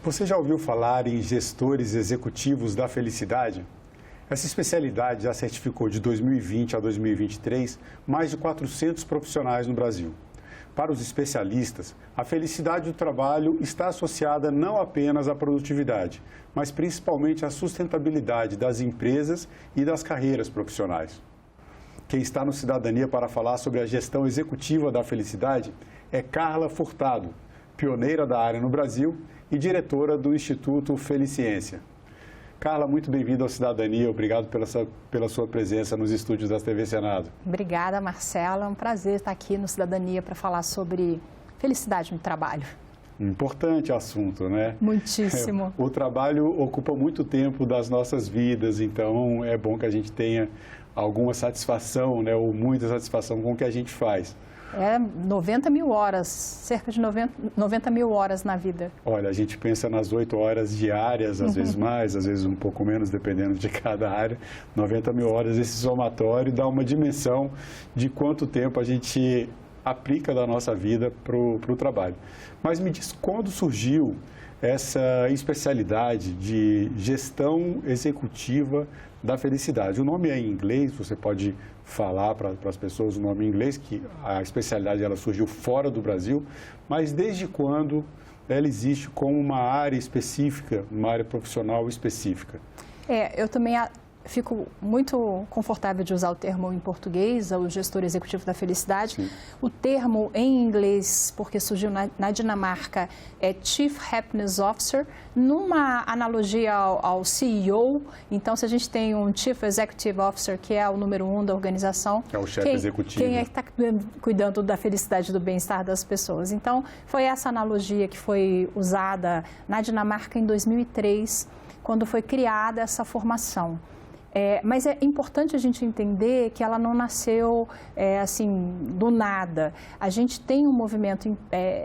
Você já ouviu falar em gestores executivos da felicidade? Essa especialidade já certificou de 2020 a 2023 mais de 400 profissionais no Brasil. Para os especialistas, a felicidade do trabalho está associada não apenas à produtividade, mas principalmente à sustentabilidade das empresas e das carreiras profissionais. Quem está no Cidadania para falar sobre a gestão executiva da felicidade é Carla Furtado, pioneira da área no Brasil e diretora do Instituto Feliciência. Carla, muito bem-vinda ao Cidadania. Obrigado pela sua presença nos estúdios da TV Senado. Obrigada, Marcela. É um prazer estar aqui no Cidadania para falar sobre felicidade no trabalho. Importante assunto, né? Muitíssimo. O trabalho ocupa muito tempo das nossas vidas, então é bom que a gente tenha alguma satisfação, né, ou muita satisfação com o que a gente faz. 90 mil horas, cerca de 90 mil horas na vida. Olha, a gente pensa nas 8 horas diárias, às vezes mais, às vezes um pouco menos, dependendo de cada área. 90 mil horas, esse somatório dá uma dimensão de quanto tempo a gente aplica da nossa vida para o trabalho. Mas me diz, quando surgiu essa especialidade de gestão executiva da felicidade? O nome é em inglês, você pode falar para as pessoas o nome em inglês, que a especialidade ela surgiu fora do Brasil, mas desde quando ela existe como uma área específica, uma área profissional específica? Eu também fico muito confortável de usar o termo em português, o gestor executivo da felicidade. Sim. O termo em inglês, porque surgiu na Dinamarca, é Chief Happiness Officer, numa analogia ao CEO. Então, se a gente tem um Chief Executive Officer, que é o número 1 da organização, é o chefe executivo. Quem é que está cuidando da felicidade e do bem-estar das pessoas? Então, foi essa analogia que foi usada na Dinamarca em 2003, quando foi criada essa formação. Mas é importante a gente entender que ela não nasceu assim, do nada. A gente tem um movimento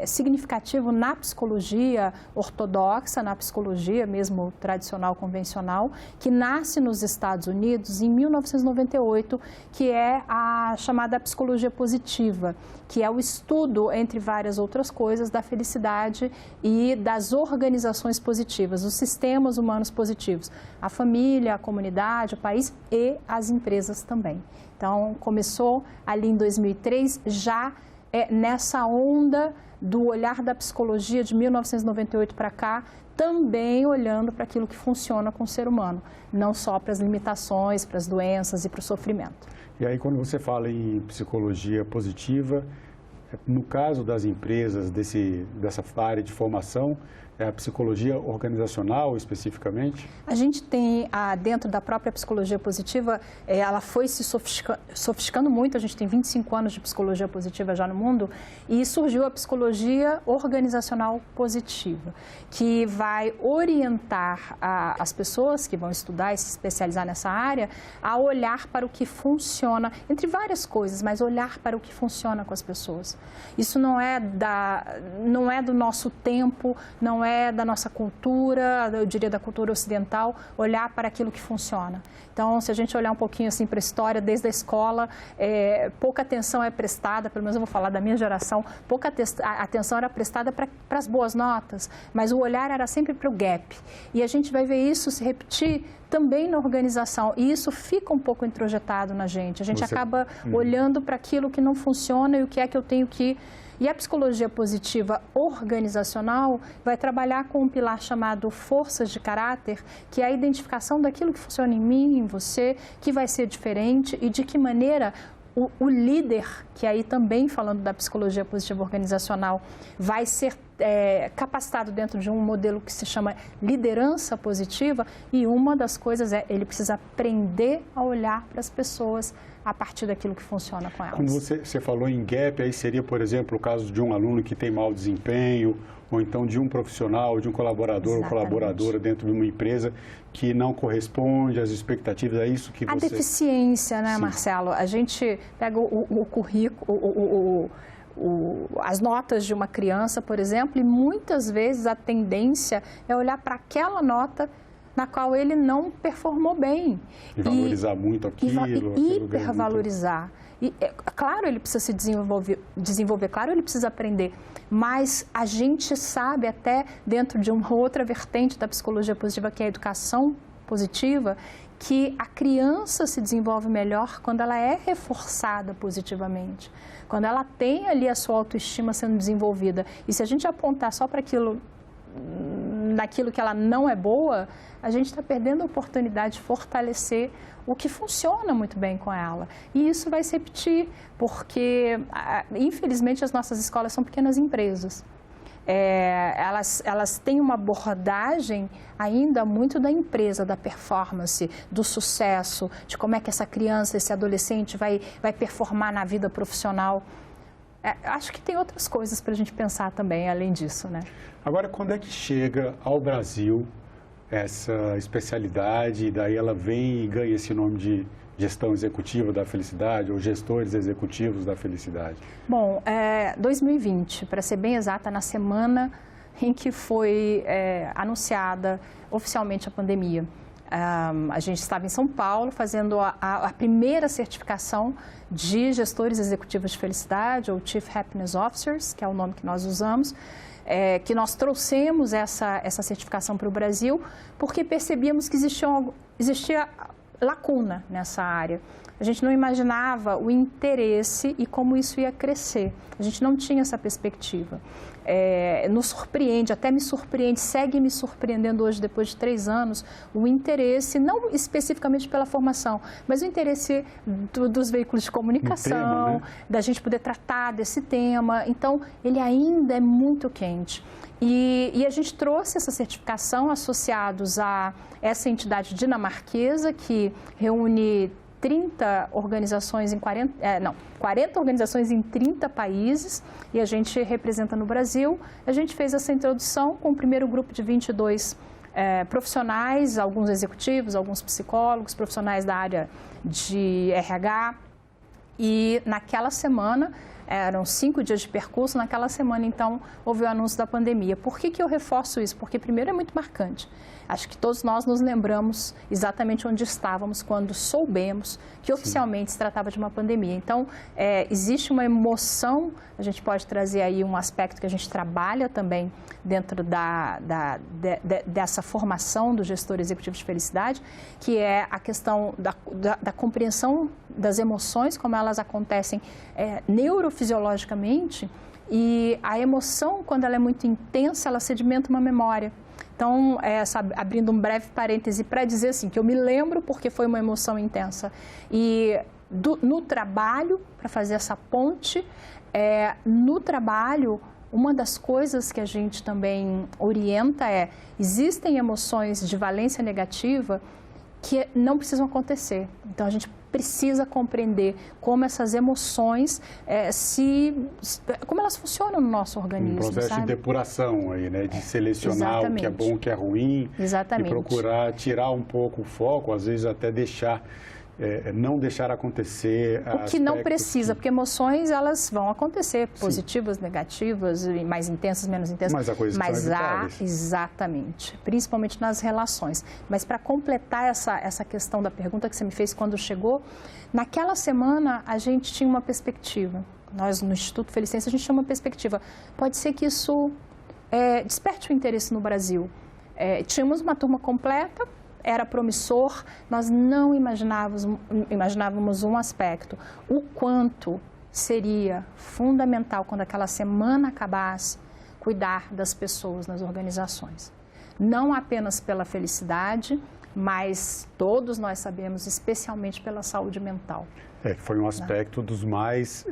significativo na psicologia ortodoxa, na psicologia mesmo tradicional, convencional, que nasce nos Estados Unidos em 1998, que é a chamada psicologia positiva, que é o estudo, entre várias outras coisas, da felicidade e das organizações positivas, os sistemas humanos positivos, a família, a comunidade, o país e as empresas também. Então, começou ali em 2003, já nessa onda do olhar da psicologia de 1998 para cá, também olhando para aquilo que funciona com o ser humano, não só para as limitações, para as doenças e para o sofrimento. E aí, quando você fala em psicologia positiva, no caso das empresas, dessa área de formação, é a psicologia organizacional especificamente? A gente tem, dentro da própria psicologia positiva, ela foi se sofisticando muito, a gente tem 25 anos de psicologia positiva já no mundo, e surgiu a psicologia organizacional positiva, que vai orientar as pessoas que vão estudar e se especializar nessa área a olhar para o que funciona, entre várias coisas, mas olhar para o que funciona com as pessoas. Isso não é do nosso tempo, não é da nossa cultura, eu diria da cultura ocidental, olhar para aquilo que funciona. Então, se a gente olhar um pouquinho assim para a história, desde a escola, pouca atenção é prestada, pelo menos eu vou falar da minha geração, pouca atenção era prestada para as boas notas, mas o olhar era sempre para o gap. E a gente vai ver isso se repetir também na organização, e isso fica um pouco introjetado na gente. A gente acaba olhando para aquilo que não funciona e o que é que eu tenho que... E a psicologia positiva organizacional vai trabalhar com um pilar chamado forças de caráter, que é a identificação daquilo que funciona em mim, em você, que vai ser diferente e de que maneira o líder, que aí também falando da psicologia positiva organizacional, vai ser capacitado dentro de um modelo que se chama liderança positiva, e uma das coisas ele precisa aprender a olhar para as pessoas a partir daquilo que funciona com elas. Quando você falou em gap, aí seria, por exemplo, o caso de um aluno que tem mau desempenho, ou então de um profissional, de um colaborador ou colaboradora dentro de uma empresa que não corresponde às expectativas, é isso que você... A deficiência, né, Sim. Marcelo? A gente pega o currículo, as notas de uma criança, por exemplo, e muitas vezes a tendência é olhar para aquela nota na qual ele não performou bem. E valorizar muito aquilo. E hipervalorizar. E, claro, ele precisa se desenvolver, claro, ele precisa aprender, mas a gente sabe até dentro de uma outra vertente da psicologia positiva, que é a educação positiva, que a criança se desenvolve melhor quando ela é reforçada positivamente, quando ela tem ali a sua autoestima sendo desenvolvida. E se a gente apontar só para naquilo que ela não é boa, a gente está perdendo a oportunidade de fortalecer o que funciona muito bem com ela. E isso vai se repetir, porque, infelizmente, as nossas escolas são pequenas empresas. Elas têm uma abordagem ainda muito da empresa, da performance, do sucesso, de como é que essa criança, esse adolescente vai performar na vida profissional. Acho que tem outras coisas para a gente pensar também, além disso, né? Agora, quando é que chega ao Brasil essa especialidade, e daí ela vem e ganha esse nome de gestão executiva da felicidade ou gestores executivos da felicidade? Bom, 2020, para ser bem exata, na semana em que foi anunciada oficialmente a pandemia. A gente estava em São Paulo fazendo a primeira certificação de gestores executivos de felicidade, ou Chief Happiness Officers, que é o nome que nós usamos, que nós trouxemos essa certificação para o Brasil, porque percebíamos que existia lacuna nessa área. A gente não imaginava o interesse e como isso ia crescer. A gente não tinha essa perspectiva. Nos surpreende, até me surpreende, segue me surpreendendo hoje, depois de 3 anos, o interesse, não especificamente pela formação, mas o interesse dos veículos de comunicação, tema, né? Da gente poder tratar desse tema. Então, ele ainda é muito quente. E a gente trouxe essa certificação associados a essa entidade dinamarquesa que reúne 30 organizações 40 organizações em 30 países, e a gente representa no Brasil. A gente fez essa introdução com o primeiro grupo de 22 profissionais, alguns executivos, alguns psicólogos, profissionais da área de RH, e naquela semana, eram 5 dias de percurso, naquela semana, então, houve o anúncio da pandemia. Por que eu reforço isso? Porque, primeiro, é muito marcante. Acho que todos nós nos lembramos exatamente onde estávamos quando soubemos que oficialmente se tratava de uma pandemia. Então, existe uma emoção, a gente pode trazer aí um aspecto que a gente trabalha também dentro dessa formação do gestor executivo de felicidade, que é a questão da compreensão das emoções, como elas acontecem neurofisiologicamente, e a emoção, quando ela é muito intensa, ela sedimenta uma memória. Então, abrindo um breve parêntese para dizer assim, que eu me lembro porque foi uma emoção intensa. E no trabalho, para fazer essa ponte, no trabalho, uma das coisas que a gente também orienta existem emoções de valência negativa que não precisam acontecer. Então, a gente precisa compreender como essas emoções, como elas funcionam no nosso organismo. Um processo de depuração aí, né? De selecionar exatamente. O que é bom, o que é ruim. Exatamente. E procurar tirar um pouco o foco, às vezes até não deixar acontecer o que não precisa, porque emoções elas vão acontecer, positivas, sim, negativas, mais intensas, menos intensas. Mas há coisas que são evitáveis. Exatamente, principalmente nas relações. Mas para completar essa questão da pergunta que você me fez quando chegou, naquela semana a gente tinha uma perspectiva. Nós no Instituto Felicência a gente tinha uma perspectiva. Pode ser que isso desperte o interesse no Brasil. Tínhamos uma turma completa. Era promissor, nós não imaginávamos um aspecto, o quanto seria fundamental, quando aquela semana acabasse, cuidar das pessoas nas organizações. Não apenas pela felicidade, mas todos nós sabemos, especialmente pela saúde mental. Foi um aspecto dos mais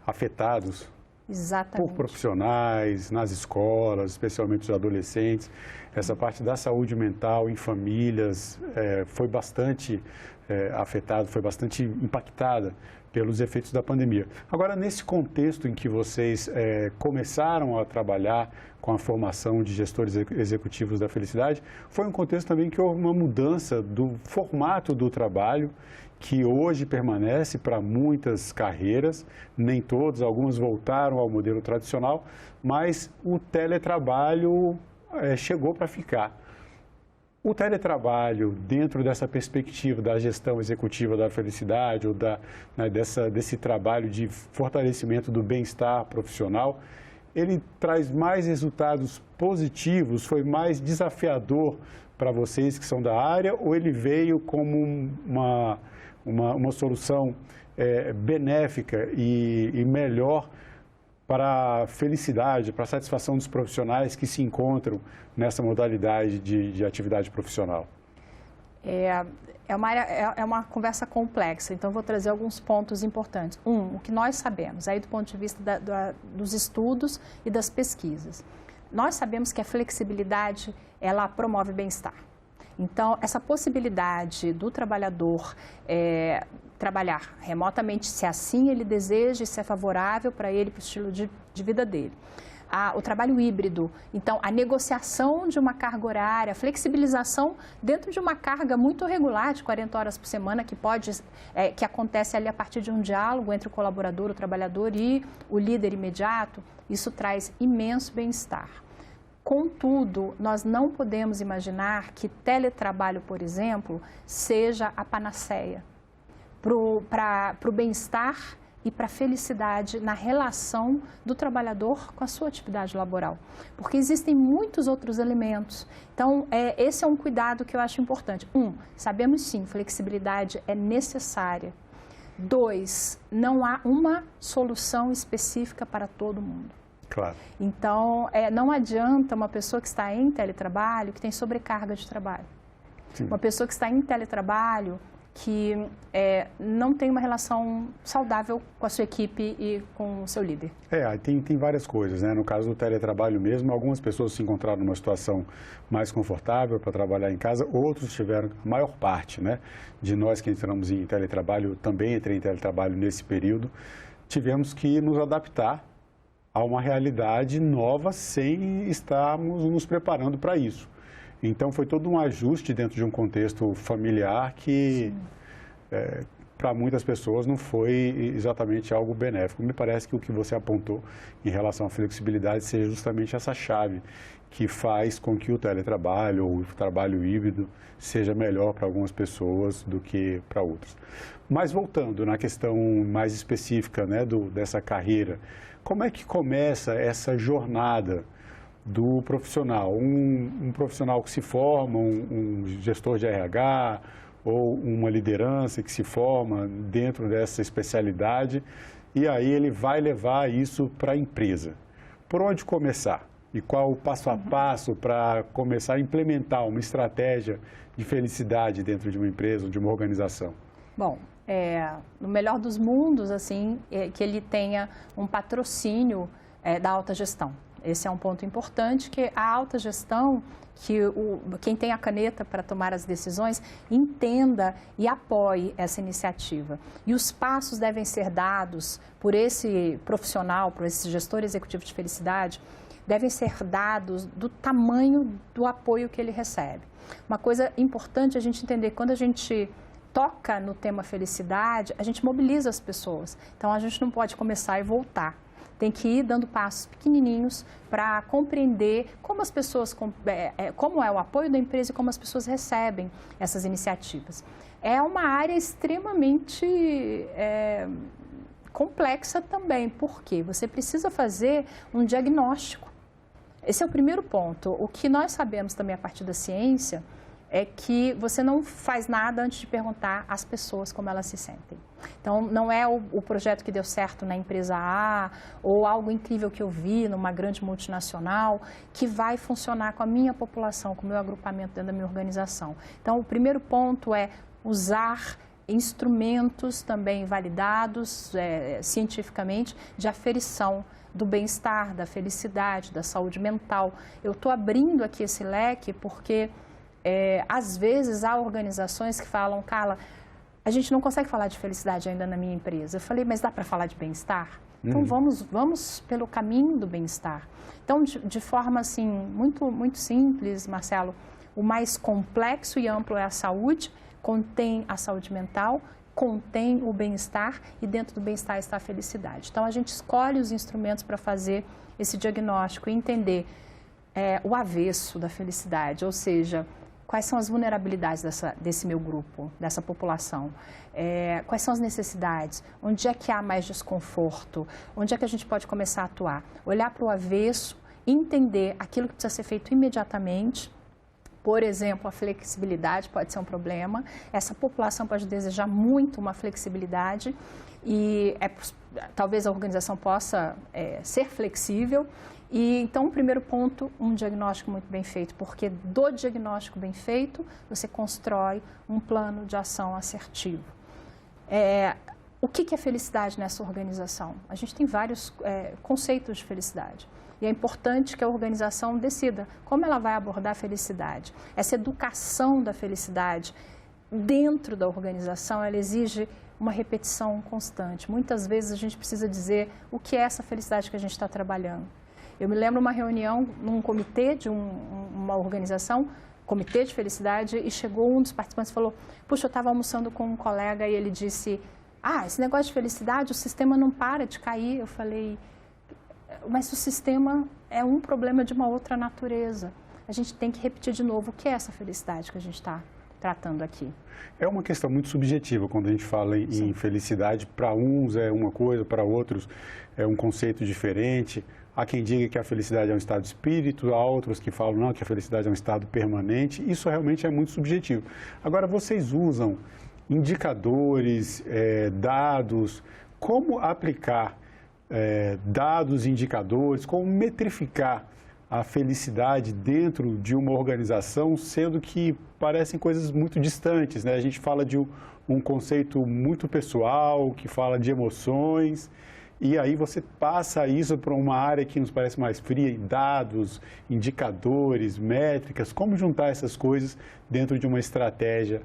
afetados. Exatamente. Por profissionais, nas escolas, especialmente os adolescentes. Essa parte da saúde mental em famílias foi bastante afetada, foi bastante impactada pelos efeitos da pandemia. Agora, nesse contexto em que vocês começaram a trabalhar com a formação de gestores executivos da felicidade, foi um contexto também que houve uma mudança do formato do trabalho, que hoje permanece para muitas carreiras, nem todas, algumas voltaram ao modelo tradicional, mas o teletrabalho chegou para ficar. O teletrabalho, dentro dessa perspectiva da gestão executiva da felicidade ou desse trabalho de fortalecimento do bem-estar profissional, ele traz mais resultados positivos? Foi mais desafiador para vocês que são da área ou ele veio como uma solução benéfica e melhor para a felicidade, para a satisfação dos profissionais que se encontram nessa modalidade de atividade profissional? É uma conversa complexa, então vou trazer alguns pontos importantes. O que nós sabemos, aí do ponto de vista dos estudos e das pesquisas. Nós sabemos que a flexibilidade, ela promove bem-estar. Então, essa possibilidade do trabalhador trabalhar remotamente, se assim ele deseja e se é favorável para ele, para o estilo de vida dele. O trabalho híbrido, então a negociação de uma carga horária, a flexibilização dentro de uma carga muito regular de 40 horas por semana, que acontece ali a partir de um diálogo entre o colaborador, o trabalhador e o líder imediato, isso traz imenso bem-estar. Contudo, nós não podemos imaginar que teletrabalho, por exemplo, seja a panaceia para o bem-estar e para a felicidade na relação do trabalhador com a sua atividade laboral. Porque existem muitos outros elementos. Então, esse é um cuidado que eu acho importante. Sabemos sim, flexibilidade é necessária. 2, não há uma solução específica para todo mundo. Claro. Então, não adianta uma pessoa que está em teletrabalho, que tem sobrecarga de trabalho. Sim. Uma pessoa que está em teletrabalho, que não tem uma relação saudável com a sua equipe e com o seu líder. Tem várias coisas, né? No caso do teletrabalho mesmo, algumas pessoas se encontraram numa situação mais confortável para trabalhar em casa, outros tiveram, a maior parte, né, de nós que entramos em teletrabalho, também entrei em teletrabalho nesse período, tivemos que nos adaptar a uma realidade nova sem estarmos nos preparando para isso. Então, foi todo um ajuste dentro de um contexto familiar que, para muitas pessoas, não foi exatamente algo benéfico. Me parece que o que você apontou em relação à flexibilidade seja justamente essa chave que faz com que o teletrabalho ou o trabalho híbrido seja melhor para algumas pessoas do que para outras. Mas, voltando na questão mais específica, né, dessa carreira, como é que começa essa jornada do profissional, um profissional que se forma, um gestor de RH ou uma liderança que se forma dentro dessa especialidade e aí ele vai levar isso para a empresa. Por onde começar? E qual o passo a passo para começar a implementar uma estratégia de felicidade dentro de uma empresa ou de uma organização? Bom, no melhor dos mundos, assim, que ele tenha um patrocínio da alta gestão. Esse é um ponto importante, que a alta gestão, quem tem a caneta para tomar as decisões, entenda e apoie essa iniciativa. E os passos devem ser dados por esse profissional, por esse gestor executivo de felicidade, devem ser dados do tamanho do apoio que ele recebe. Uma coisa importante a gente entender, quando a gente toca no tema felicidade, a gente mobiliza as pessoas. Então, a gente não pode começar e voltar. Tem que ir dando passos pequenininhos para compreender como as pessoas, como é o apoio da empresa e como as pessoas recebem essas iniciativas. É uma área extremamente complexa também, porque você precisa fazer um diagnóstico. Esse é o primeiro ponto. O que nós sabemos também a partir da ciência é que você não faz nada antes de perguntar às pessoas como elas se sentem. Então, não é o projeto que deu certo na empresa A ou algo incrível que eu vi numa grande multinacional que vai funcionar com a minha população, com o meu agrupamento dentro da minha organização. Então, o primeiro ponto é usar instrumentos também validados cientificamente de aferição do bem-estar, da felicidade, da saúde mental. Eu estou abrindo aqui esse leque porque às vezes há organizações que falam, Carla, a gente não consegue falar de felicidade ainda na minha empresa. Eu falei, mas dá para falar de bem-estar? Então vamos pelo caminho do bem-estar. Então, de forma assim, muito, muito simples, Marcelo, o mais complexo e amplo é a saúde, contém a saúde mental, contém o bem-estar e dentro do bem-estar está a felicidade. Então, a gente escolhe os instrumentos para fazer esse diagnóstico e entender o avesso da felicidade, ou seja, quais são as vulnerabilidades desse meu grupo, dessa população, quais são as necessidades, onde é que há mais desconforto, onde é que a gente pode começar a atuar, olhar para o avesso, entender aquilo que precisa ser feito imediatamente. Por exemplo, a flexibilidade pode ser um problema, essa população pode desejar muito uma flexibilidade e talvez a organização possa ser flexível. E então, o primeiro ponto, um diagnóstico muito bem feito, porque do diagnóstico bem feito, você constrói um plano de ação assertivo. O que é felicidade nessa organização? A gente tem vários conceitos de felicidade. E é importante que a organização decida como ela vai abordar a felicidade. Essa educação da felicidade dentro da organização, ela exige uma repetição constante. Muitas vezes a gente precisa dizer o que é essa felicidade que a gente está trabalhando. Eu me lembro uma reunião num comitê de uma organização, comitê de felicidade, e chegou um dos participantes e falou, puxa, eu estava almoçando com um colega e ele disse, esse negócio de felicidade, o sistema não para de cair. Eu falei, mas o sistema é um problema de uma outra natureza. A gente tem que repetir de novo o que é essa felicidade que a gente está tratando aqui. É uma questão muito subjetiva quando a gente fala em felicidade. Para uns é uma coisa, para outros é um conceito diferente. Há quem diga que a felicidade é um estado de espírito, há outros que falam não, que a felicidade é um estado permanente. Isso realmente é muito subjetivo. Agora, vocês usam indicadores, dados, como aplicar dados, indicadores, como metrificar a felicidade dentro de uma organização, sendo que parecem coisas muito distantes, né? A gente fala de um conceito muito pessoal, que fala de emoções, e aí você passa isso para uma área que nos parece mais fria, em dados, indicadores, métricas, como juntar essas coisas dentro de uma estratégia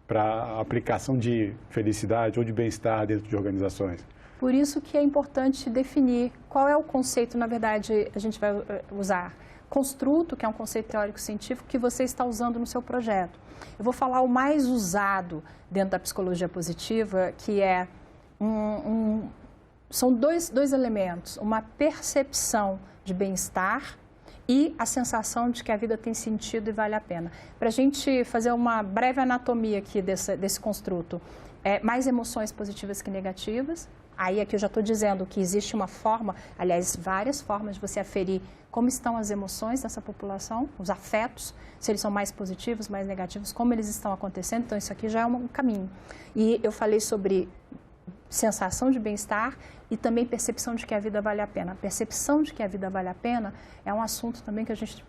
para a aplicação de felicidade ou de bem-estar dentro de organizações? Por isso que é importante definir qual é o conceito, na verdade, a gente vai usar. Construto, que é um conceito teórico-científico que você está usando no seu projeto. Eu vou falar o mais usado dentro da psicologia positiva, que é são dois elementos, uma percepção de bem-estar e a sensação de que a vida tem sentido e vale a pena. Para a gente fazer uma breve anatomia aqui desse construto, mais emoções positivas que negativas. Aí aqui eu já estou dizendo que existe uma forma, aliás, várias formas de você aferir como estão as emoções dessa população, os afetos, se eles são mais positivos, mais negativos, como eles estão acontecendo. Então, isso aqui já é um caminho. E eu falei sobre sensação de bem-estar e também percepção de que a vida vale a pena. A percepção de que a vida vale a pena é um assunto também que a gente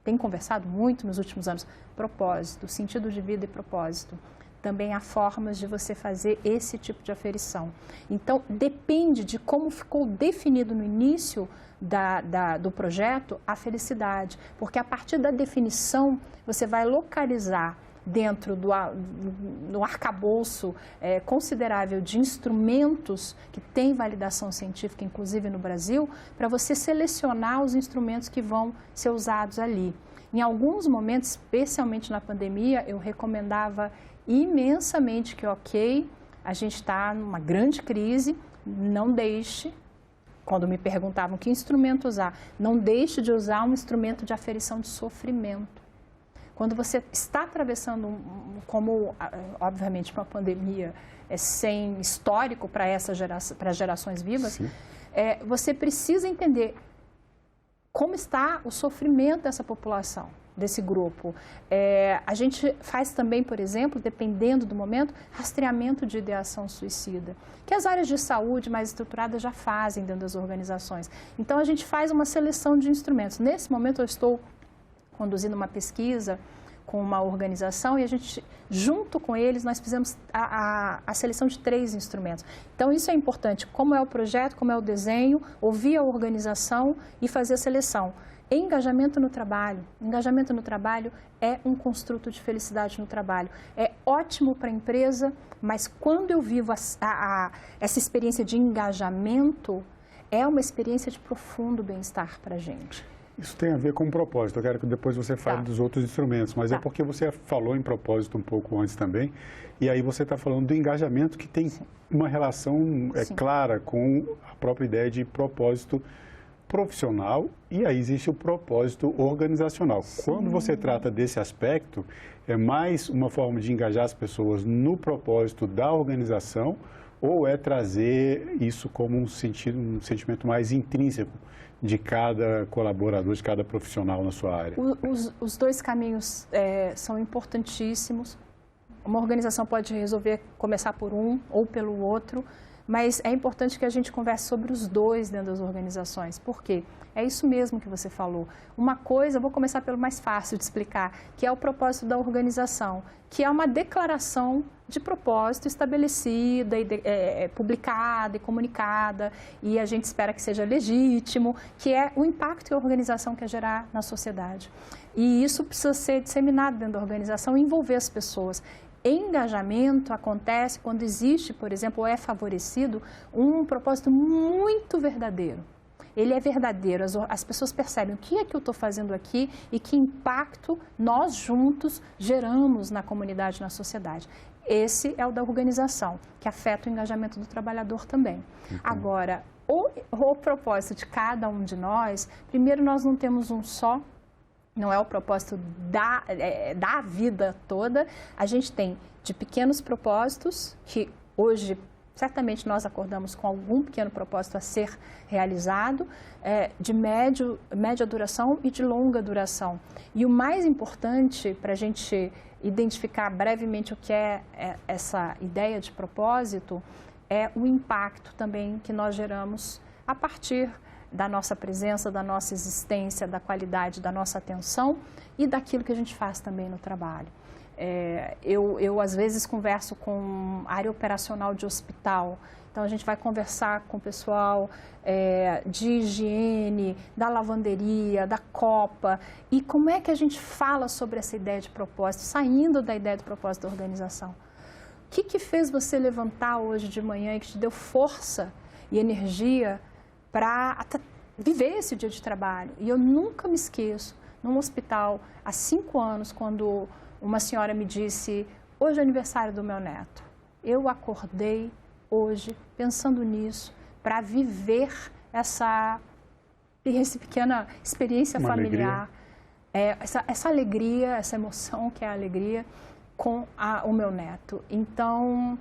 tem conversado muito nos últimos anos. Propósito, sentido de vida e propósito. Também há formas de você fazer esse tipo de aferição. Então, depende de como ficou definido no início do projeto a felicidade, porque a partir da definição você vai localizar dentro do arcabouço considerável de instrumentos que têm validação científica, inclusive no Brasil, para você selecionar os instrumentos que vão ser usados ali. Em alguns momentos, especialmente na pandemia, eu recomendava imensamente que, a gente está numa grande crise, não deixe, quando me perguntavam que instrumento usar, não deixe de usar um instrumento de aferição de sofrimento. Quando você está atravessando, como obviamente uma pandemia sem histórico para para as gerações vivas, você precisa entender como está o sofrimento dessa população, desse grupo. A gente faz também, por exemplo, dependendo do momento, rastreamento de ideação suicida, que as áreas de saúde mais estruturadas já fazem dentro das organizações. Então, a gente faz uma seleção de instrumentos. Nesse momento, eu estou conduzindo uma pesquisa com uma organização e a gente, junto com eles, nós fizemos a seleção de 3 instrumentos. Então, isso é importante, como é o projeto, como é o desenho, ouvir a organização e fazer a seleção. Engajamento no trabalho. Engajamento no trabalho é um construto de felicidade no trabalho. É ótimo para a empresa, mas quando eu vivo essa experiência de engajamento, é uma experiência de profundo bem-estar para a gente. Isso tem a ver com o propósito. Eu quero que depois você fale dos outros instrumentos, mas é porque você falou em propósito um pouco antes também, e aí você está falando do engajamento que tem uma relação clara com a própria ideia de propósito profissional e aí existe o propósito organizacional. Sim. Quando você trata desse aspecto, é mais uma forma de engajar as pessoas no propósito da organização ou é trazer isso como um sentimento mais intrínseco de cada colaborador, de cada profissional na sua área? Os dois caminhos são importantíssimos. Uma organização pode resolver começar por um ou pelo outro, mas é importante que a gente converse sobre os dois dentro das organizações. Por quê? É isso mesmo que você falou. Uma coisa, eu vou começar pelo mais fácil de explicar, que é o propósito da organização, que é uma declaração de propósito estabelecida, publicada e comunicada, e a gente espera que seja legítimo, que é o impacto que a organização quer gerar na sociedade. E isso precisa ser disseminado dentro da organização e envolver as pessoas. Engajamento acontece quando existe, por exemplo, ou é favorecido um propósito muito verdadeiro. Ele é verdadeiro, as pessoas percebem o que é que eu estou fazendo aqui e que impacto nós juntos geramos na comunidade, na sociedade. Esse é o da organização, que afeta o engajamento do trabalhador também. Agora, o propósito de cada um de nós, primeiro nós não temos um só. Não é o propósito da vida toda. A gente tem de pequenos propósitos, que hoje certamente nós acordamos com algum pequeno propósito a ser realizado, de média duração e de longa duração. E o mais importante para a gente identificar brevemente o que é essa ideia de propósito, é o impacto também que nós geramos a partir da nossa presença, da nossa existência, da qualidade da nossa atenção e daquilo que a gente faz também no trabalho. Eu às vezes, converso com área operacional de hospital, então a gente vai conversar com o pessoal de higiene, da lavanderia, da copa, e como é que a gente fala sobre essa ideia de propósito, saindo da ideia de propósito da organização. O que fez você levantar hoje de manhã e que te deu força e energia para viver esse dia de trabalho? E eu nunca me esqueço, num hospital, há 5 anos, quando uma senhora me disse, hoje é aniversário do meu neto. Eu acordei hoje pensando nisso, para viver essa pequena experiência familiar, essa alegria, essa emoção que é a alegria com o meu neto. Então,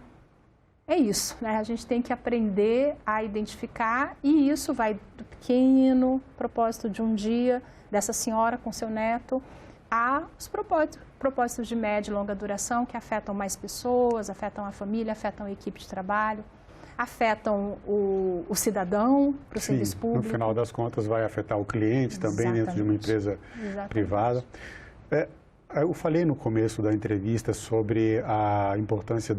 é isso, né? A gente tem que aprender a identificar e isso vai do pequeno propósito de um dia, dessa senhora com seu neto, aos propósitos de média e longa duração que afetam mais pessoas, afetam a família, afetam a equipe de trabalho, afetam o cidadão para o serviço público. No final das contas vai afetar o cliente também dentro de uma empresa privada. Eu falei no começo da entrevista sobre a importância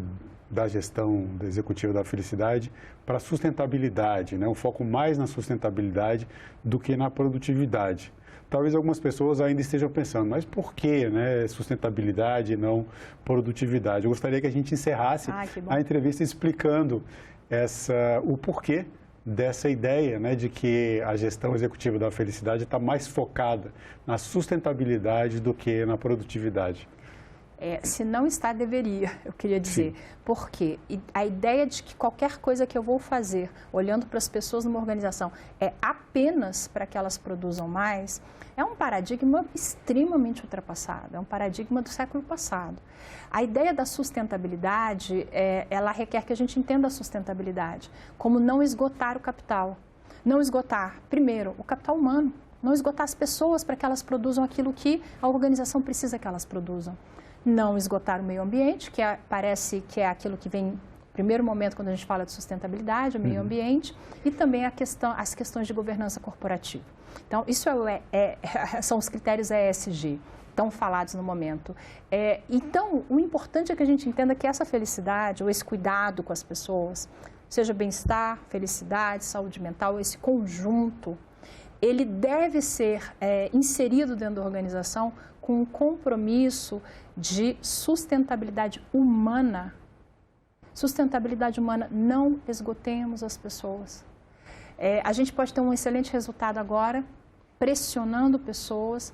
da gestão da executiva da felicidade para a sustentabilidade, né? Um foco mais na sustentabilidade do que na produtividade. Talvez algumas pessoas ainda estejam pensando, mas por que, né, sustentabilidade e não produtividade? Eu gostaria que a gente encerrasse a entrevista explicando o porquê dessa ideia, né, de que a gestão executiva da felicidade está mais focada na sustentabilidade do que na produtividade. Se não está, deveria, eu queria dizer. Sim. Por quê? A ideia de que qualquer coisa que eu vou fazer, olhando para as pessoas numa organização, é apenas para que elas produzam mais, é um paradigma extremamente ultrapassado, é um paradigma do século passado. A ideia da sustentabilidade, ela requer que a gente entenda a sustentabilidade como não esgotar o capital. Não esgotar, primeiro, o capital humano, não esgotar as pessoas para que elas produzam aquilo que a organização precisa que elas produzam. Não esgotar o meio ambiente, que parece que é aquilo que vem no primeiro momento quando a gente fala de sustentabilidade, o meio ambiente, e também as questões de governança corporativa. Então, isso são os critérios ESG, tão falados no momento. Então, o importante é que a gente entenda que essa felicidade, ou esse cuidado com as pessoas, seja bem-estar, felicidade, saúde mental, esse conjunto, ele deve ser inserido dentro da organização com um compromisso de sustentabilidade humana. Sustentabilidade humana, não esgotemos as pessoas. A gente pode ter um excelente resultado agora, pressionando pessoas,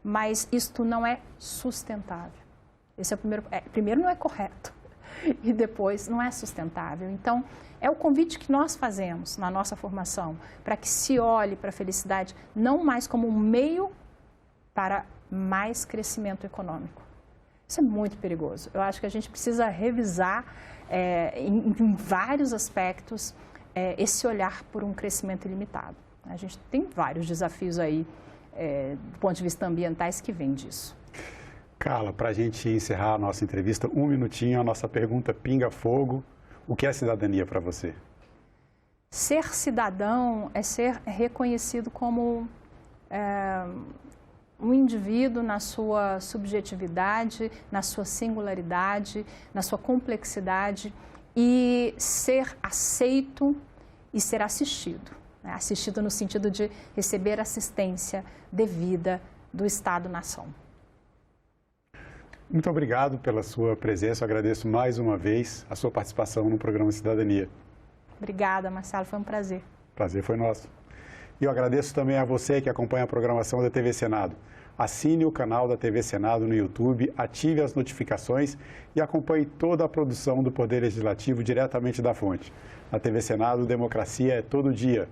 mas isto não é sustentável. Esse é o primeiro. Primeiro, não é correto. e depois não é sustentável. Então, é o convite que nós fazemos na nossa formação, para que se olhe para a felicidade não mais como um meio para mais crescimento econômico. Isso é muito perigoso. Eu acho que a gente precisa revisar em vários aspectos esse olhar por um crescimento ilimitado. A gente tem vários desafios aí, do ponto de vista ambientais, que vêm disso. Carla, para a gente encerrar a nossa entrevista, um minutinho, a nossa pergunta pinga fogo. O que é cidadania para você? Ser cidadão é ser reconhecido como um indivíduo na sua subjetividade, na sua singularidade, na sua complexidade e ser aceito e ser assistido. Né? Assistido no sentido de receber assistência devida do Estado-nação. Muito obrigado pela sua presença. Eu agradeço mais uma vez a sua participação no programa Cidadania. Obrigada, Marcelo. Foi um prazer. Prazer foi nosso. E eu agradeço também a você que acompanha a programação da TV Senado. Assine o canal da TV Senado no YouTube, ative as notificações e acompanhe toda a produção do Poder Legislativo diretamente da fonte. Na TV Senado, democracia é todo dia.